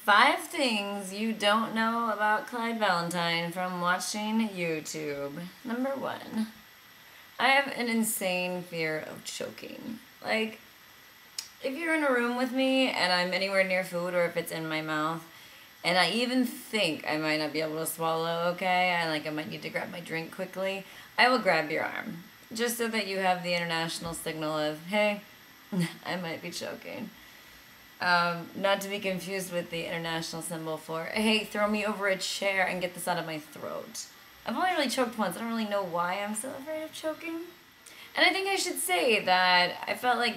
5 things you don't know about Clyde Valentine from watching YouTube. Number 1, I have an insane fear of choking. Like, if you're in a room with me and I'm anywhere near food or if it's in my mouth, and I even think I might not be able to swallow okay, I might need to grab my drink quickly, I will grab your arm. Just so that you have the international signal of, hey, I might be choking. Not to be confused with the international symbol for, hey, throw me over a chair and get this out of my throat. I've only really choked once. I don't really know why I'm so afraid of choking. And I think I should say that I felt like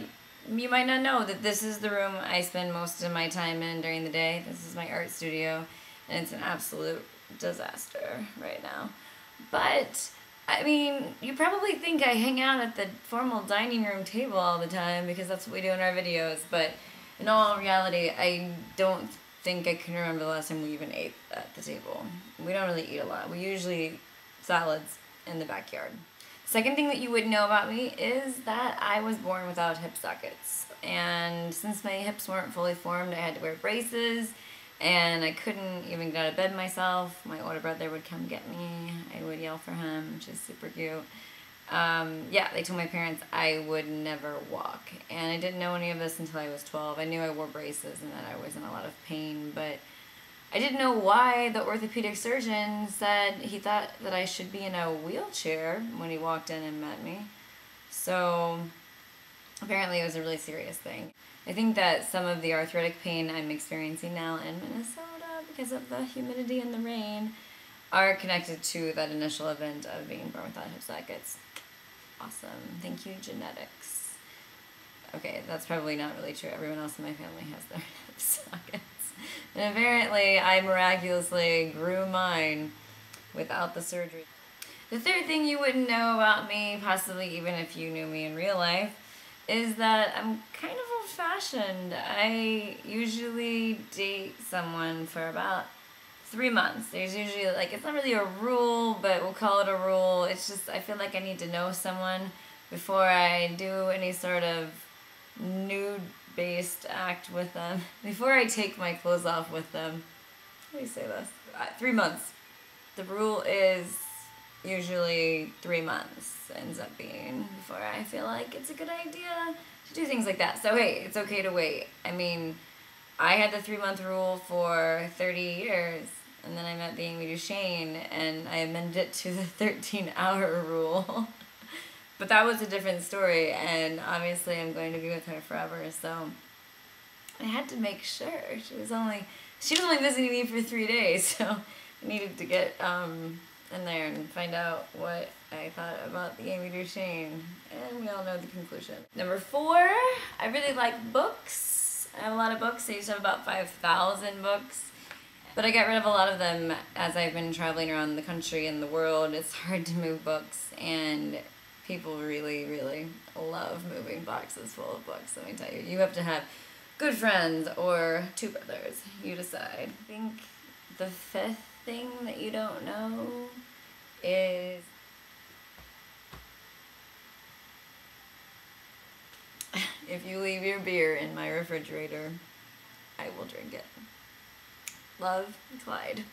you might not know that this is the room I spend most of my time in during the day. This is my art studio, and it's an absolute disaster right now. But, I mean, you probably think I hang out at the formal dining room table all the time because that's what we do in our videos, but in all reality, I don't think I can remember the last time we even ate at the table. We don't really eat a lot. We usually eat salads in the backyard. Second thing that you would know about me is that I was born without hip sockets. And since my hips weren't fully formed, I had to wear braces, and I couldn't even get out of bed myself. My older brother would come get me. I would yell for him, which is super cute. Yeah, they told my parents I would never walk, and I didn't know any of this until I was 12. I knew I wore braces and that I was in a lot of pain, but I didn't know why the orthopedic surgeon said he thought that I should be in a wheelchair when he walked in and met me. So apparently it was a really serious thing. I think that some of the arthritic pain I'm experiencing now in Minnesota because of the humidity and the rain are connected to that initial event of being born without hip sockets. Awesome. Thank you, genetics. Okay, that's probably not really true. Everyone else in my family has their hip sockets. And apparently, I miraculously grew mine without the surgery. The third thing you wouldn't know about me, possibly even if you knew me in real life, is that I'm kind of old-fashioned. I usually date someone for about 3 months. There's usually, it's not really a rule, but we'll call it a rule. It's just, I feel like I need to know someone before I do any sort of nude-based act with them. Before I take my clothes off with them. How do you say this? 3 months. The rule is usually 3 months ends up being before I feel like it's a good idea to do things like that. So hey, it's okay to wait. I mean, I had the 3-month rule for 30 years, and then I met the Amy Duchesne, and I amended it to the 13-hour rule. But that was a different story, and obviously I'm going to be with her forever, so I had to make sure. She was only visiting me for 3 days, so I needed to get in there and find out what I thought about the Amy Duchesne, and we all know the conclusion. Number 4, I really like books. I have a lot of books. I used to have about 5,000 books, but I got rid of a lot of them as I've been traveling around the country and the world. It's hard to move books, and people really, really love moving boxes full of books, let me tell you. You have to have good friends or 2 brothers. You decide. I think the 5th thing that you don't know is if you leave your beer in my refrigerator, I will drink it. Love, Clyde.